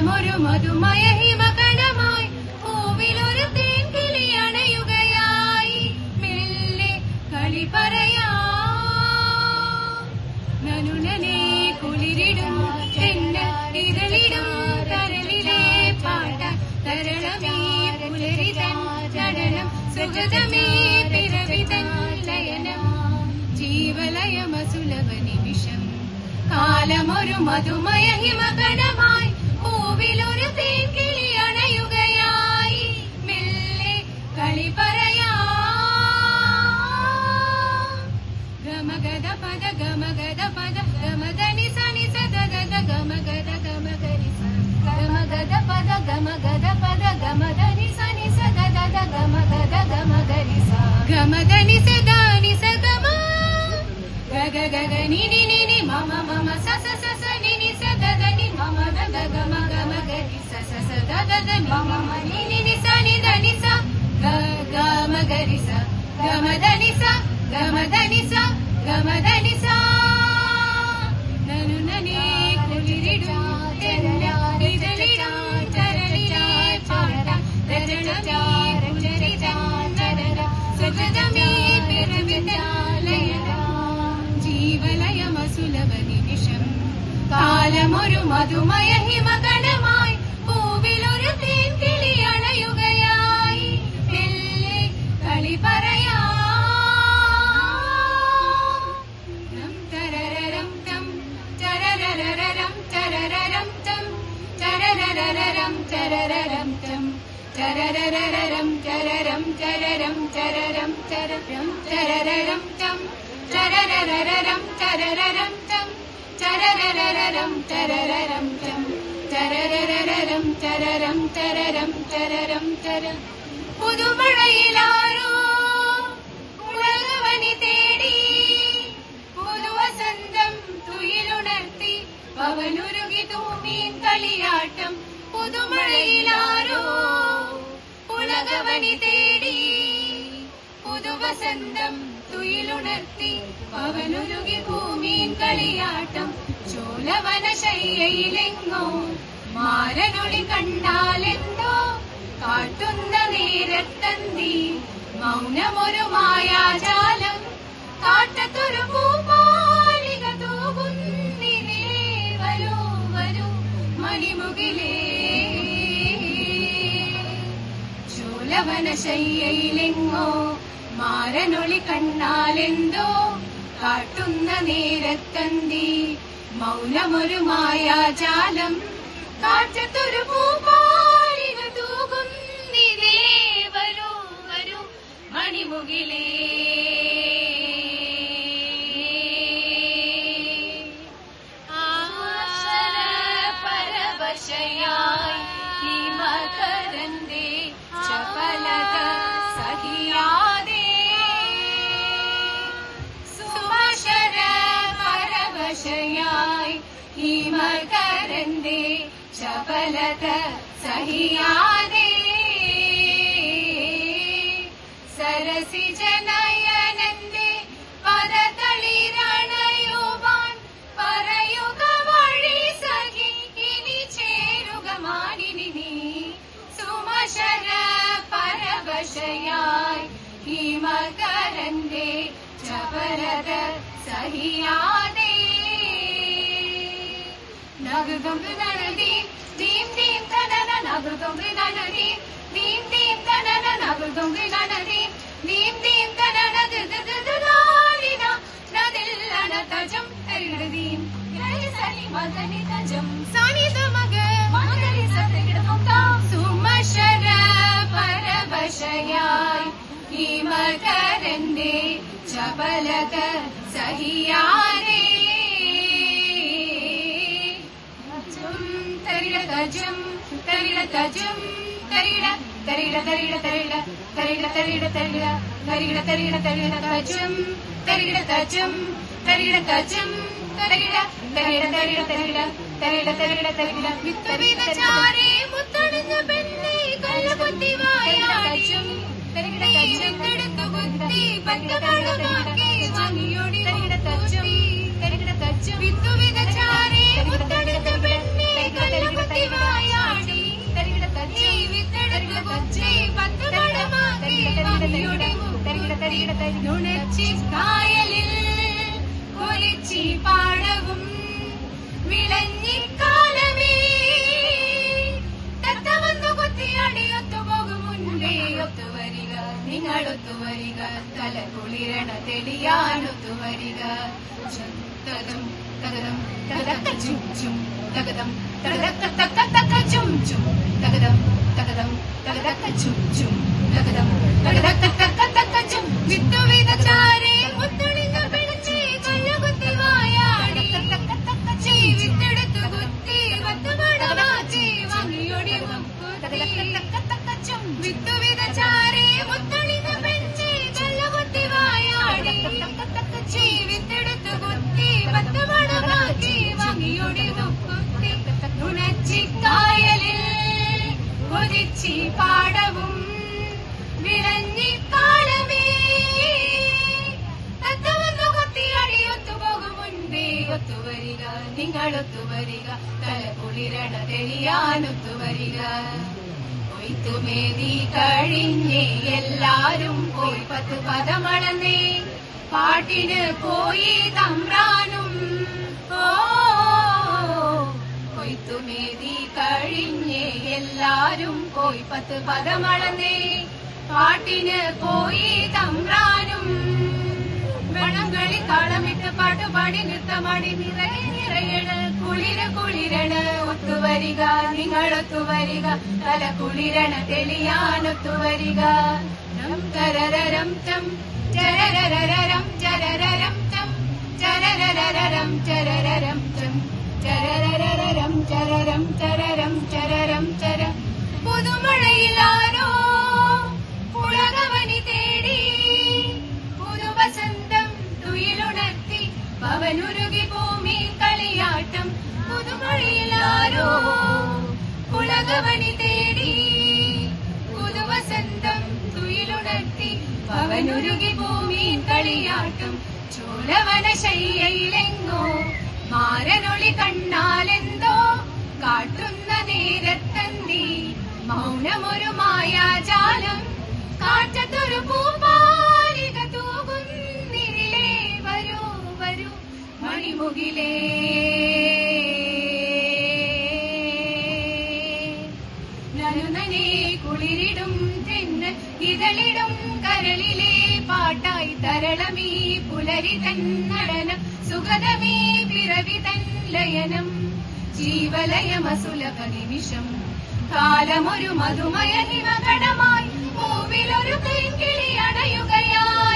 കാലമൊരു മധുമയ ഹിമകണമായി പൂവിലൊരു തേൻകിളി അണയുകയായി മെല്ലെ കളി പറയാ നനുനനെ കുളിരിടും ഇരളിടും കരളിലെ പാട്ട തരളമേ പുലരിതൻ നടനം സുഗതമേ പിറവിതൻ ലയനം ജീവലയമസുലഭ നിമിഷം കാലമൊരു മധുമയ ഹിമകണമായി പൂവിലൊരു തേൻകിളി അണയുകയായി മെല്ലെ കളി പറയാ ഗമഗദ പദ ഗമഗദ പദ ഗമദനി സനി സദദ ഗമഗദ ഗമഗരി സ ഗമഗദ പദ ഗമഗദ പദ ഗമദനി സനി സദദ ഗമഗദ ഗമഗരി സ ഗമദനി സദനി സഗമ ഗഗ ഗഗ നി നി നി നി മമ മമ സ സ സ സ നി നി സദദനി മമ ദ ഗമ ഗമഗരി സ സ സ ദദ മമ നി നി നി സ നി ധനി സ ഗമഗരി സ ഗമദനി സ ഗമദനി സ ഗമദനി സ നനുനനെ കുളിരിടും ഇരളിടും കരളിലെ പാട്ട തരളമേ പുലരിതൻ നടനം സുഗതമേ പിറവിതൻ ലയനം ജീവലയമസുലഭ നിമിഷം കാലമൊരു മധുമയ ഹിമകണമായി പൂവിലൊരു തേൻകിളി അണയുകയായി മെല്ലെ കളി പറയാ തരരരം തം തരരരരം തരരരം തം തരരരരം തരരരം തം തരരരരം തരരം തരരം തരരം തരരം തരരരം തം തരരരരം തരരരം തം തരരരരം തരരരം തം തരരരരം തരരം തരരം തരരം തരം പുതുമഴയിലാരോ ഉലകവനി തേടി പുതുവസന്തം തുയിലുണർത്തി പവനുരുകി തൂമീൻ കളിയാട്ടം പുതുമഴയിലാരോ ഉലകവനി തേടി പുതുവസന്തം തുയിലുണർത്തി പവനുരുകി ഭൂമീൻ കളിയാട്ടം ചോലവനശയ്യയിലെങ്ങോ മാരനൊളി കണ്ടാലെന്തോ കാട്ടുന്ന നേരത്തന്തി മൗനമൊരു മായാജാലം കാട്ടത്തൊരു പൂമാലിക തൂകുന്നിരേ വരൂ വരൂ മണിമുകിലേ ചോലവനശയ്യയിലെങ്ങോ മാരനൊളി കണ്ണാലെന്തോ കാട്ടുന്ന നേരത്തന്തി മൗനമൊരു മായാജാലം കാറ്റത്തൊരു പൂമാലിക തൂകുന്നിരേ വരൂ വരൂ മണിമുകിലേ ആശര പരവശയായി ഹിമകരന്റെ ചപലത സഹിയാതെ സുമശര പരവശയായി ഹിമകരന്റെ ചപലത സഹിയാതെ സരസിജനയനന്റെ പദതളിരണയുവാൻ പറയുക വഴി സഖി ഇനി ചേരുക മാനിനി നീ സുമശര പരവശയായി ഹിമകരന്റെ ചപലത സഹിയാതെ നഗുഗംഗ നനദി ദീം ദീം തനന നഗുഗംഗ നനദി ദീം ദീം തനന നഗുഗംഗ നനദി ദീം ദീം തനന ദദദദദാലിന നദില്ലന തജം തരിടദീം യൈ സനി മദനി തജം സനി തമഗ മഗരി സതകിടമുക്ത സുമശര പരവശയായി ഹിമകരന്റെ ചപലത സഹിയാരെ തരിട തജം തരിട തജം തരിട തരിട തരിട തരിട തരിട തരിട തരിട തരിട തരിട തരിട തജം തരിട തജം തരിട തജം തരിട തരിട തരിട തരിട തരിട തരിട തരിട വിത്തവിത ചാരേ മുത്തണിഞ്ഞ പെണ്ണേ കൊല്ലകുത്തി വായാടിയും തരിട തജം തടുത്തു കുത്തി പത്തകടുമാക്കി മണിയോടി തരിട തജം തരിട തജം വിത്തുവിത ചാരേ മുത്തണിഞ്ഞ പെണ്ണേ കൊല്ലകുത്തി വായാടിയും വച്ചേ പത്ത് പഴമാക്കി വാങ്ങിയുടെ നുണച്ചി കായലിൽ കൊലിച്ചി പാടവും വിളഞ്ഞിക്കാലമേ തത്ത വന്നു കൊത്തിയാടി ഒത്തുപോകും മുൻപേ ഒത്തുവരിക നിങ്ങളൊത്തുവരിക തല കുളിരണ തെളിയാനൊത്തുവരിക തകതം തകതം തകതക്ക ചും ചും തകതം തകതക്ക തക്ക തക്ക ചും ചും തകതം തകതം തകതക്ക ചും ചും തകതം തകതക്ക തക്ക തക്ക ചും വിത്തു വിതച്ചാരേ മുത്തുളിഞ്ഞ പിടിച്ചേ കല്ലുകുത്തി വായാടി ചീ വിത്തെടുത്തു കുത്തി വത്തുപടമാച്ചി വാങ്ങിയൊടി വിത്തു വിതച്ചാരേ മുത്തുളിഞ്ഞ പിടിച്ചേ കല്ലുകുത്തി വായാടി ചീ വിത്തെടുത്തു കുത്തി വത്തുപടമാക്കി വാങ്ങിയൊടി മുക്കുത്തി നുണച്ചിക്കായലിൽ കൊതിച്ചി പാടവും വിളഞ്ഞിക്കാലമേ തത്തവന്നു കൊത്തിയാടി ഒത്തുപോകും മുൻപേ ഒത്തുവരിക നിങ്ങളൊത്തുവരിക തല കുളിരണ തെളിയാനൊത്തുവരിക കൊയ്ത്തുമേതി കഴിഞ്ഞേ എല്ലാരും പോയി പത്ത് പദമളന്നേ പാട്ടിന് പോയി തമ്പ്രാനും ഓ കൊയ്ത്തുമേതി കഴിഞ്ഞേ എല്ലാരും പോയി പത്ത് പദമളന്നേ പാട്ടിന് പോയി തമ്പ്രാനും വണങ്ങളി താളമിട്ട് പാട്ടുപാടി നൃത്തമാടി നിറയണ് കുളിരണ് ഒത്തുവരിക നിങ്ങളൊത്തുവരിക തല കുളിരണ തെളിയാനൊത്തുവരിക ചരരരം ചം ചരരരരം ചരരരം ചം ചരരരരം ചരരരം ചം ചരരരരം ചരരം ചരരം ചരരം ചര പുതുമഴയിലാരോ പുളകവനി തേടി പുതുവസന്തം തുയിലുണർത്തി പവനുരുകി ഭൂമി കളിയാട്ടം പുതുമഴയിലാരോ പുളകവനി തേടി പുതുവസന്തം തുയിലുണർത്തി പവനുരുകി ഭൂമി കളിയാട്ടം ചോലവന ശയ്യയിലെങ്ങോ മാരനൊളി കണ്ണാലെന്തോ കാട്ടുന്ന നേരത്തന്തി മൗനമൊരു മായാജാലം കാറ്റത്തൊരു പൂപാലിക തൂകുന്നിരിലേ വരൂ വരൂ മണിമുകിലേ നനുനനെ കുളിരിടും തെന്ന് ഇതളിടും കരളിലെ പാട്ടായി തരളമീ പുലരി തന്നടനം സുഗതമീ പിറവി തൻ ലയനം ജീവലയമസുലഭ നിമിഷം കാലമൊരു മധുമയ ഹിമകടമായി പൂവിലൊരു തേൻകിളി അടയുകയായി